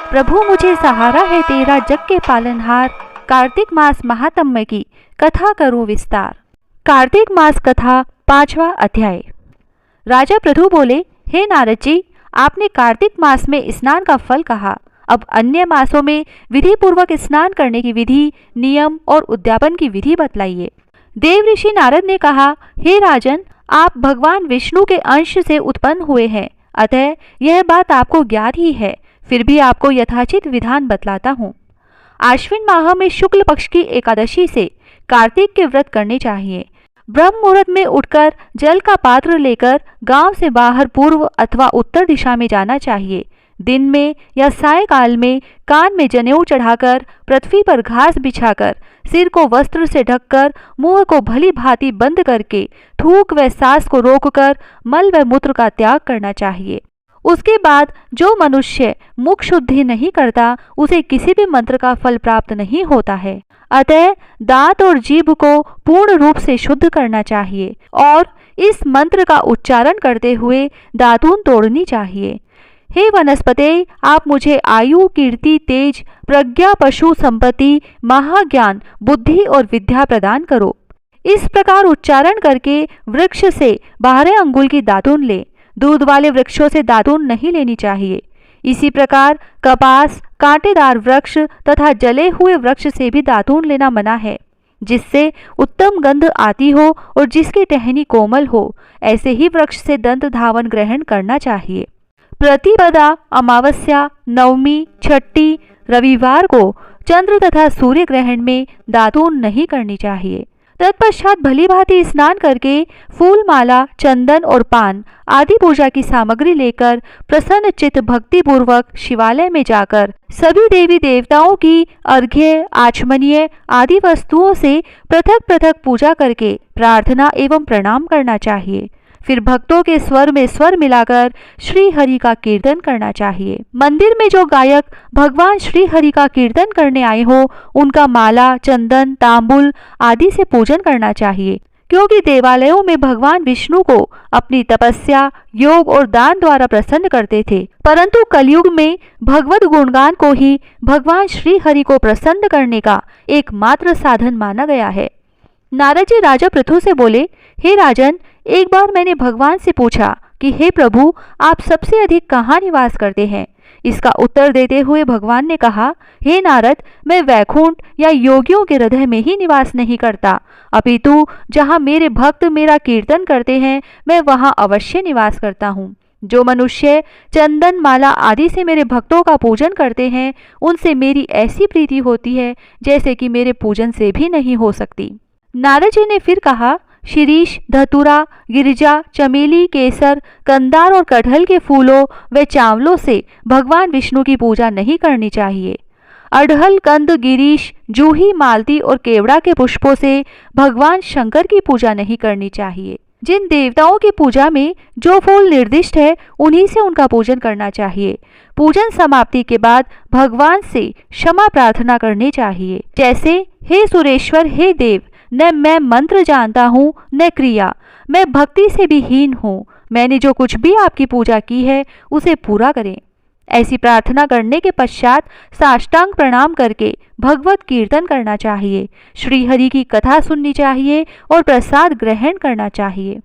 प्रभु मुझे सहारा है तेरा जग के पालनहार, कार्तिक मास महात्म्य की कथा करूं विस्तार। कार्तिक मास कथा 5वां अध्याय। राजा पृथु बोले, हे नारद जी, आपने कार्तिक मास में स्नान का फल कहा, अब अन्य मासों में विधि पूर्वक स्नान करने की विधि, नियम और उद्यापन की विधि बतलाइए। देव ऋषि नारद ने कहा, हे राजन, आप भगवान विष्णु के अंश से उत्पन्न हुए हैं, अतः यह बात आपको ज्ञात ही है, फिर भी आपको यथाचित विधान बतलाता हूँ। आश्विन माह में शुक्ल पक्ष की एकादशी से कार्तिक के व्रत करने चाहिए। ब्रह्म मुहूर्त में उठकर जल का पात्र लेकर गांव से बाहर पूर्व अथवा उत्तर दिशा में जाना चाहिए। दिन में या सायकाल में कान में जनेऊ चढ़ाकर, पृथ्वी पर घास बिछाकर, सिर को वस्त्र से ढककर, मुंह को भली भांति बंद करके, थूक व सांस को रोककर मल व मूत्र का त्याग करना चाहिए। उसके बाद जो मनुष्य मुख शुद्धि नहीं करता, उसे किसी भी मंत्र का फल प्राप्त नहीं होता है। अतः दांत और जीभ को पूर्ण रूप से शुद्ध करना चाहिए और इस मंत्र का उच्चारण करते हुए दातून तोड़नी चाहिए। हे वनस्पते, आप मुझे आयु, कीर्ति, तेज, प्रज्ञा, पशु संपत्ति, महाज्ञान, बुद्धि और विद्या प्रदान करो। इस प्रकार उच्चारण करके वृक्ष से 12 अंगुल की दातून ले। दूध वाले वृक्षों से दातून नहीं लेनी चाहिए। इसी प्रकार कपास, कांटेदार वृक्ष तथा जले हुए वृक्ष से भी दातून लेना मना है, जिससे उत्तम गंध आती हो और जिसकी टहनी कोमल हो, ऐसे ही वृक्ष से दंत धावन ग्रहण करना चाहिए। प्रतिपदा, अमावस्या, नवमी, छठी, रविवार को चंद्र तथा सूर्य ग्रहण में दातून नहीं करनी चाहिए। तत्पश्चात भली भांति स्नान करके फूल माला, चंदन और पान आदि पूजा की सामग्री लेकर प्रसन्न चित्त भक्ति पूर्वक शिवालय में जाकर सभी देवी देवताओं की अर्घ्य, आचमनीय आदि वस्तुओं से पृथक पृथक पूजा करके प्रार्थना एवं प्रणाम करना चाहिए। फिर भक्तों के स्वर में स्वर मिलाकर श्री हरि का कीर्तन करना चाहिए। मंदिर में जो गायक भगवान श्री हरि का कीर्तन करने आए हो, उनका माला, चंदन, तांबुल आदि से पूजन करना चाहिए, क्योंकि देवालयों में भगवान विष्णु को अपनी तपस्या, योग और दान द्वारा प्रसन्न करते थे, परंतु कलयुग में भगवत गुणगान को ही भगवान श्री हरि को प्रसन्न करने का एकमात्र साधन माना गया है। नारद जी राजा पृथु से बोले, हे राजन, एक बार मैंने भगवान से पूछा कि हे प्रभु, आप सबसे अधिक कहाँ निवास करते हैं? इसका उत्तर देते हुए भगवान ने कहा, हे नारद, मैं वैकुंठ या योगियों के हृदय में ही निवास नहीं करता, अपितु जहाँ मेरे भक्त मेरा कीर्तन करते हैं, मैं वहाँ अवश्य निवास करता हूँ। जो मनुष्य चंदन, माला आदि से मेरे भक्तों का पूजन करते हैं, उनसे मेरी ऐसी प्रीति होती है जैसे कि मेरे पूजन से भी नहीं हो सकती। नारद जी ने फिर कहा, शिरीष, धतूरा, गिरिजा, चमेली, केसर, कंदार और कटहल के फूलों व चावलों से भगवान विष्णु की पूजा नहीं करनी चाहिए। अड़हल, कंद, गिरीश, जूही, मालती और केवड़ा के पुष्पों से भगवान शंकर की पूजा नहीं करनी चाहिए। जिन देवताओं की पूजा में जो फूल निर्दिष्ट है, उन्हीं से उनका पूजन करना चाहिए। पूजन समाप्ति के बाद भगवान से क्षमा प्रार्थना करनी चाहिए, जैसे, हे सुरेश्वर, हे देव, न मैं मंत्र जानता हूँ न क्रिया, मैं भक्ति से भी हीन हूँ, मैंने जो कुछ भी आपकी पूजा की है उसे पूरा करें। ऐसी प्रार्थना करने के पश्चात साष्टांग प्रणाम करके भगवत कीर्तन करना चाहिए, श्री हरि की कथा सुननी चाहिए और प्रसाद ग्रहण करना चाहिए।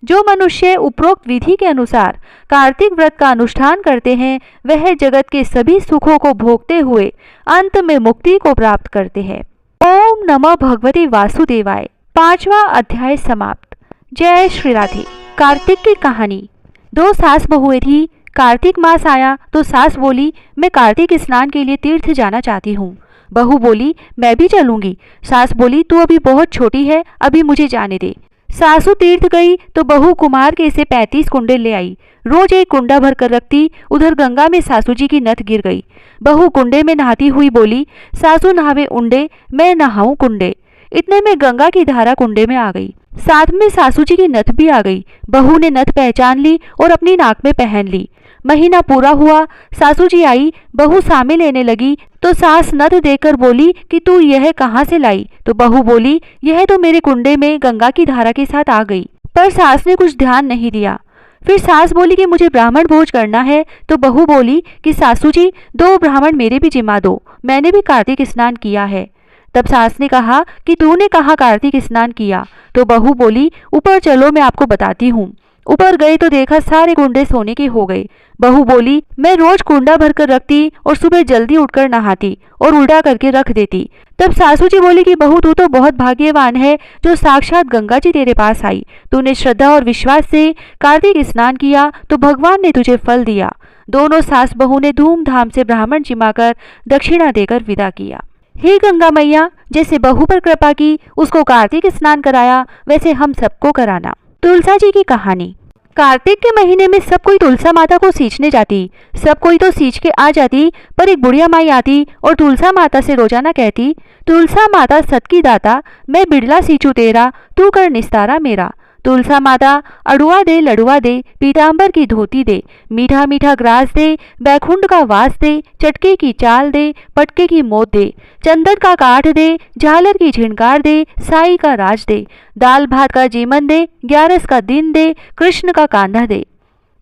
जो मनुष्य उपरोक्त विधि के अनुसार कार्तिक व्रत का अनुष्ठान करते हैं, वह जगत के सभी सुखों को भोगते हुए अंत में मुक्ति को प्राप्त करते हैं। ओम नमः भगवते वासुदेवाय। 5वां अध्याय समाप्त। जय श्री राधे। कार्तिक की कहानी। 2 सास बहुएं थी। कार्तिक मास आया तो सास बोली, मैं कार्तिक स्नान के लिए तीर्थ जाना चाहती हूँ। बहू बोली, मैं भी चलूंगी। सास बोली, तू अभी बहुत छोटी है, अभी मुझे जाने दे। सासू तीर्थ गई तो बहू कुमार के से 35 कुंडे ले आई। रोज एक कुंडा भर कर रखती। उधर गंगा में सासू जी की नथ गिर गई। बहू कुंडे में नहाती हुई बोली, सासू नहावे उंडे, मैं नहाऊं कुंडे। इतने में गंगा की धारा कुंडे में आ गई, साथ में सासू जी की नथ भी आ गई। बहू ने नथ पहचान ली और अपनी नाक में पहन ली। महीना पूरा हुआ, सासू जी आई, बहू सामे लेने लगी तो सास नथ देकर बोली कि तू यह कहाँ से लाई? तो बहू बोली, यह तो मेरे कुंडे में गंगा की धारा के साथ आ गई। पर सास ने कुछ ध्यान नहीं दिया। फिर सास बोली कि मुझे ब्राह्मण भोज करना है, तो बहू बोली कि सासू जी 2 ब्राह्मण मेरे भी जिम्मा दो, मैंने भी कार्तिक स्नान किया है। तब सास ने कहा कि तूने कहा कार्तिक स्नान किया? तो बहू बोली ऊपर चलो मैं आपको बताती हूँ। ऊपर गए तो देखा सारे कुंडे सोने के हो गए। बहू बोली मैं रोज कुंडा भरकर रखती और सुबह जल्दी उठकर नहाती और उल्टा करके रख देती। तब सासू जी बोली कि बहू तू तो बहुत भाग्यवान है जो साक्षात गंगा जी तेरे पास आई। तूने श्रद्धा और विश्वास से कार्तिक स्नान किया तो भगवान ने तुझे फल दिया। दोनों सास बहू ने धूमधाम से ब्राह्मण जिमाकर दक्षिणा देकर विदा किया। हे गंगा मैया, जैसे बहू पर कृपा की उसको कार्तिक स्नान कराया, वैसे हम सबको कराना। तुलसा जी की कहानी। कार्तिक के महीने में सब कोई तुलसा माता को सींचने जाती। सब कोई तो सींच के आ जाती, पर एक बुढ़िया माई आती और तुलसा माता से रोजाना कहती, तुलसा माता सत की दाता, मैं बिड़ला सींचू तेरा, तू कर निस्तारा मेरा। तुलसा माता अड़ुआ दे लड़ुआ दे, पीतांबर की धोती दे, मीठा मीठा ग्रास दे, बैकुंठ का वास दे, चटके की चाल दे, पटके की मोत दे, चंदन का काठ दे, झालर की झिनकार दे, साई का राज दे, दाल भात का जीवन दे, 11 का दिन दे, कृष्ण का कांधा दे।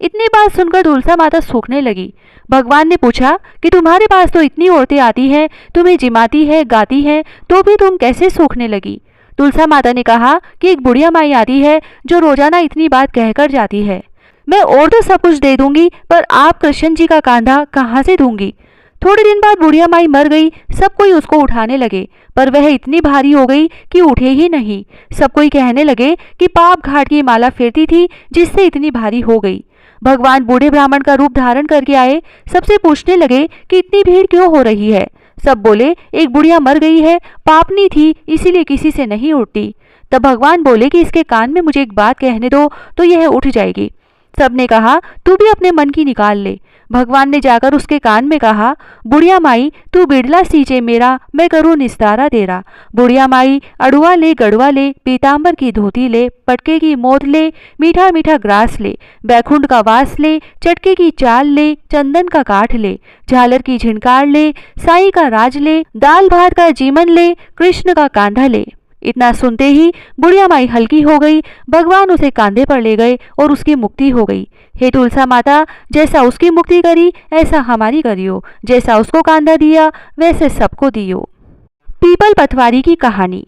इतनी बात सुनकर तुलसा माता सूखने लगी। भगवान ने पूछा कि तुम्हारे पास तो इतनी औरतें आती हैं, तुम्हें जिमाती है, गाती हैं, तो भी तुम कैसे सूखने लगी? तुलसा माता ने कहा कि एक बुढ़िया माई आती है जो रोजाना इतनी बात कहकर जाती है। मैं और तो सब कुछ दे दूंगी, पर आप कृष्ण जी का कांधा कहाँ से दूंगी? थोड़े दिन बाद बुढ़िया माई मर गई। सब कोई उसको उठाने लगे, पर वह इतनी भारी हो गई कि उठे ही नहीं। सब कोई कहने लगे कि पाप घाट की माला फेरती थी जिससे इतनी भारी हो गई। भगवान बूढ़े ब्राह्मण का रूप धारण करके आए। सबसे पूछने लगे कि इतनी भीड़ क्यों हो रही है? सब बोले एक बुढ़िया मर गई है, पापनी थी इसीलिए किसी से नहीं उठती। तब भगवान बोले कि इसके कान में मुझे एक बात कहने दो तो यह उठ जाएगी। सबने कहा तू भी अपने मन की निकाल ले। भगवान ने जाकर उसके कान में कहा, बुढ़िया माई तू बिड़ला सींचे मेरा, मैं करूँ निस्तारा तेरा। बुढ़िया माई अड़ुआ ले गड़ुआ ले, पीतांबर की धोती ले, पटके की मोद ले, मीठा मीठा ग्रास ले, बैकुंठ का वास ले, चटके की चाल ले, चंदन का काठ ले, झालर की झिनकार ले, साई का राज ले, दाल भात का जीवन ले, कृष्ण का कांधा ले। इतना सुनते ही बुढ़िया माई हल्की हो गई। भगवान उसे कांधे पर ले गए और उसकी मुक्ति हो गई। हे तुलसा माता, जैसा उसकी मुक्ति करी ऐसा हमारी करियो, जैसा उसको कांधा दिया वैसे सबको दियो। पीपल पतवारी की कहानी।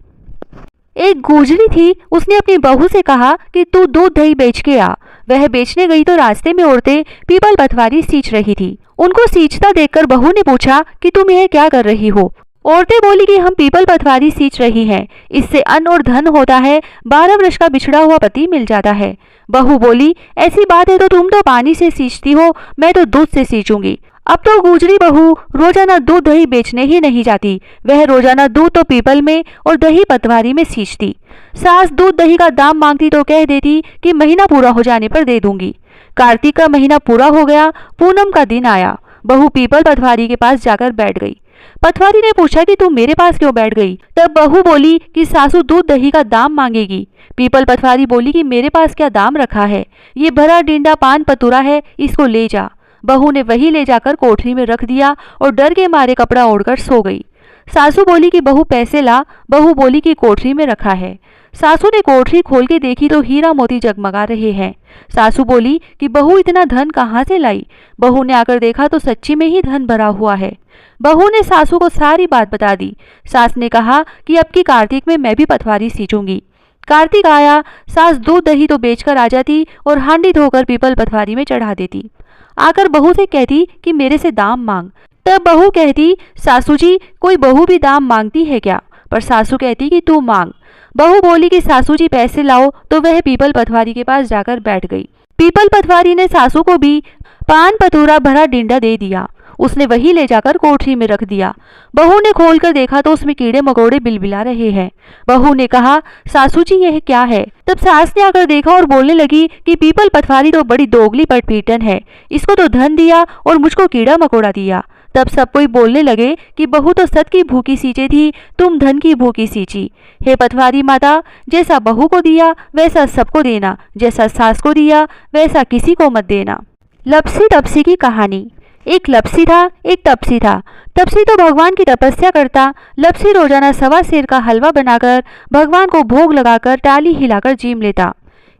एक गुजरी थी, उसने अपनी बहू से कहा कि तू दूध दही बेच के आ। वह बेचने गई तो रास्ते में औरतें पीपल पतवारी सींच रही थी। उनको सींचता देखकर बहू ने पूछा कि तुम यह क्या कर रही हो? औरतें बोली कि हम पीपल पतवारी सींच रही हैं, इससे अन्न और धन होता है, 12 वर्ष का बिछड़ा हुआ पति मिल जाता है। बहू बोली ऐसी बात है तो तुम तो पानी से सींचती हो, मैं तो दूध से सींचूंगी। अब तो गुजरी बहू रोजाना दूध दही बेचने ही नहीं जाती, वह रोजाना दूध तो पीपल में और दही पतवारी में सींचती। सास दूध दही का दाम मांगती तो कह देती कि महीना पूरा हो जाने पर दे दूंगी। कार्तिक का महीना पूरा हो गया, पूनम का दिन आया। बहू पीपल पतवारी के पास जाकर बैठ गई। पतवारी ने पूछा कि तुम मेरे पास क्यों बैठ गई? तब बहू बोली कि सासू दूध दही का दाम मांगेगी। पीपल पतवारी बोली कि मेरे पास क्या दाम रखा है, ये भरा डिंडा पान पतुरा है, इसको ले जा। बहू ने वही ले जाकर कोठरी में रख दिया और डर के मारे कपड़ा ओढ़कर सो गई। सासू बोली कि बहू पैसे ला। बहू बोली कि कोठरी में रखा है। सासू ने कोठरी खोल के देखी तो हीरा मोती जगमगा रहे हैं। सासू बोली कि बहू इतना धन कहाँ से लाई? बहू ने आकर देखा तो सच्ची में ही धन भरा हुआ है। बहू ने सासू को सारी बात बता दी। सास ने कहा कि अब की कार्तिक में मैं भी पतवारी सींचूंगी। कार्तिक आया, सास दूध दही तो बेचकर आ जाती और हांडी धोकर पीपल पतवारी में चढ़ा देती। आकर बहू से कहती कि मेरे से दाम मांग। तब बहू कहती सासू जी कोई बहू भी दाम मांगती है क्या? पर सासू कहती कि तू मांग। बहू बोली कि सासू जी पैसे लाओ, तो वह पीपल पतवारी के पास जाकर बैठ गई। पीपल पतवारी ने सासू को भी पान पतूरा भरा डिंडा दे दिया। उसने वही ले जाकर कोठरी में रख दिया। बहू ने खोलकर देखा तो उसमें कीड़े मकोड़े बिलबिला रहे हैं। बहू ने कहा सासू जी यह क्या है? तब सास ने आकर देखा और बोलने लगी कि पीपल पतवारी तो बड़ी दोगली पटपीटन है, इसको तो धन दिया और मुझको कीड़ा मकोड़ा दिया। तब सब कोई बोलने लगे कि बहू तो सत की भूखी सींचे थी, तुम धन की भूखी सींची। हे पतवारी माता, जैसा बहू को दिया वैसा सबको देना, जैसा सास को दिया वैसा किसी को मत देना। लपसी तपसी की कहानी। एक लपसी था, एक तपसी था। तपसी तो भगवान की तपस्या करता। लपसी रोजाना 1.25 सेर का हलवा बनाकर भगवान को भोग लगाकर टाली हिलाकर जीम लेता।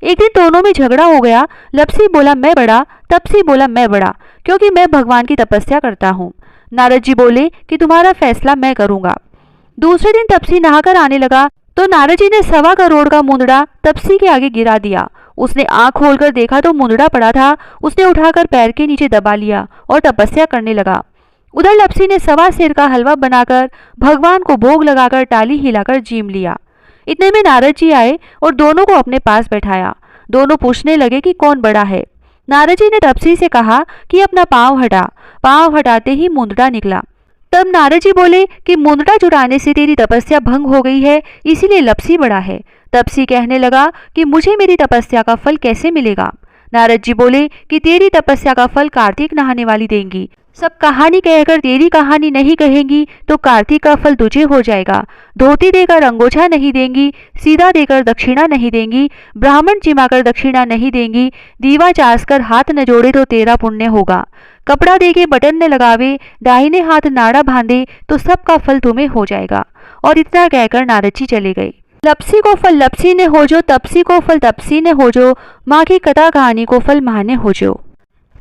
एक दिन दोनों में झगड़ा हो गया। लपसी बोला मैं बड़ा, तपसी बोला मैं बड़ा, क्योंकि मैं भगवान की तपस्या करता हूँ। नारद जी बोले कि तुम्हारा फैसला मैं करूंगा। दूसरे दिन तपसी नहाकर आने लगा तो नारद जी ने 1.25 करोड़ का मुंदड़ा तपसी के आगे गिरा दिया। उसने आंख खोलकर देखा तो मुंदड़ा पड़ा था। उसने उठाकर पैर के नीचे दबा लिया और तपस्या करने लगा। उधर लपसी ने 1.25 सेर का हलवा बनाकर भगवान को भोग लगाकर टाली हिलाकर जीम लिया। इतने में नारद जी आए और दोनों को अपने पास बैठाया। दोनों पूछने लगे कि कौन बड़ा है। नारद जी ने तपसी से कहा कि अपना पांव हटा। पांव हटाते ही मुंदड़ा निकला। तब नारद जी बोले कि मुंदड़ा जुटाने से तेरी तपस्या भंग हो गई है, इसीलिए लपसी बड़ा है। तपसी कहने लगा कि मुझे मेरी तपस्या का फल कैसे मिलेगा। नारद जी बोले कि तेरी तपस्या का फल कार्तिक नहाने वाली देंगी। सब कहानी कहकर तेरी कहानी नहीं कहेंगी तो कार्तिक का फल तुझे हो जाएगा। धोती देकर अंगोछा नहीं देंगी, सीधा देकर दक्षिणा नहीं देंगी, ब्राह्मण जिमाकर दक्षिणा नहीं देंगी, दीवा चासकर हाथ न जोड़े तो तेरा पुण्य होगा। कपड़ा देके बटन न लगावे, दाहिने हाथ नाड़ा बांधे तो सबका फल तुम्हें हो जाएगा। और इतना कहकर नारद जी चले गए। लपसी को फल लपसी ने हो जो, तपसी को फल तपसी ने हो जो, माँ की कथा कहानी को फल माँ ने हो जो।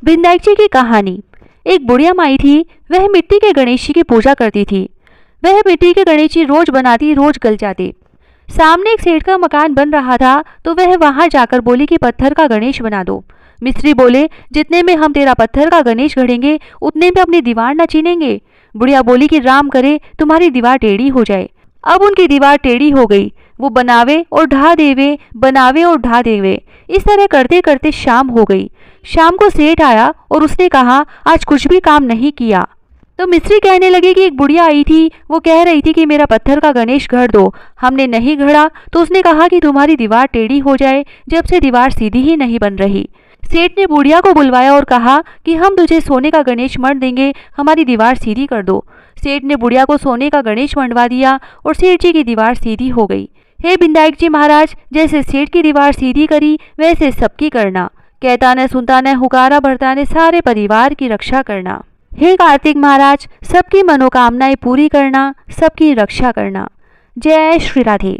विनायक जी की कहानी। एक बुढ़िया माई थी। वह मिट्टी के गणेश जी की पूजा करती थी। वह मिट्टी के गणेश जी रोज बनाती, रोज गल जाते। सामने एक सेठ का मकान बन रहा था तो वह वहां जाकर बोली कि पत्थर का गणेश बना दो। मिस्त्री बोले जितने में हम तेरा पत्थर का गणेश गढ़ेंगे उतने में अपनी दीवार न चीनेंगे। बुढ़िया बोली कि राम करे तुम्हारी दीवार टेढ़ी हो जाए। अब उनकी दीवार टेढ़ी हो गई। वो बनावे और ढा देवे, बनावे और ढा देवे। इस तरह करते करते शाम हो गई। शाम को सेठ आया और उसने कहा आज कुछ भी काम नहीं किया। तो मिस्त्री कहने लगे कि एक बुढ़िया आई थी, वो कह रही थी कि मेरा पत्थर का गणेश गढ़ दो। हमने नहीं गढ़ा तो उसने कहा कि तुम्हारी दीवार टेढ़ी हो जाए। जब से दीवार सीधी ही नहीं बन रही। सेठ ने बुढ़िया को बुलवाया और कहा कि हम तुझे सोने का गणेश मढ़ देंगे, हमारी दीवार सीधी कर दो। सेठ ने बुढ़िया को सोने का गणेश मंडवा दिया और सेठ जी की दीवार सीधी हो गई। हे विनायक जी महाराज, जैसे सेठ की दीवार सीधी करी वैसे सबकी करना। कहता न सुनता न हुकारा भरता ने सारे परिवार की रक्षा करना। हे कार्तिक महाराज, सबकी मनोकामनाएं पूरी करना, सबकी रक्षा करना। जय श्री राधे।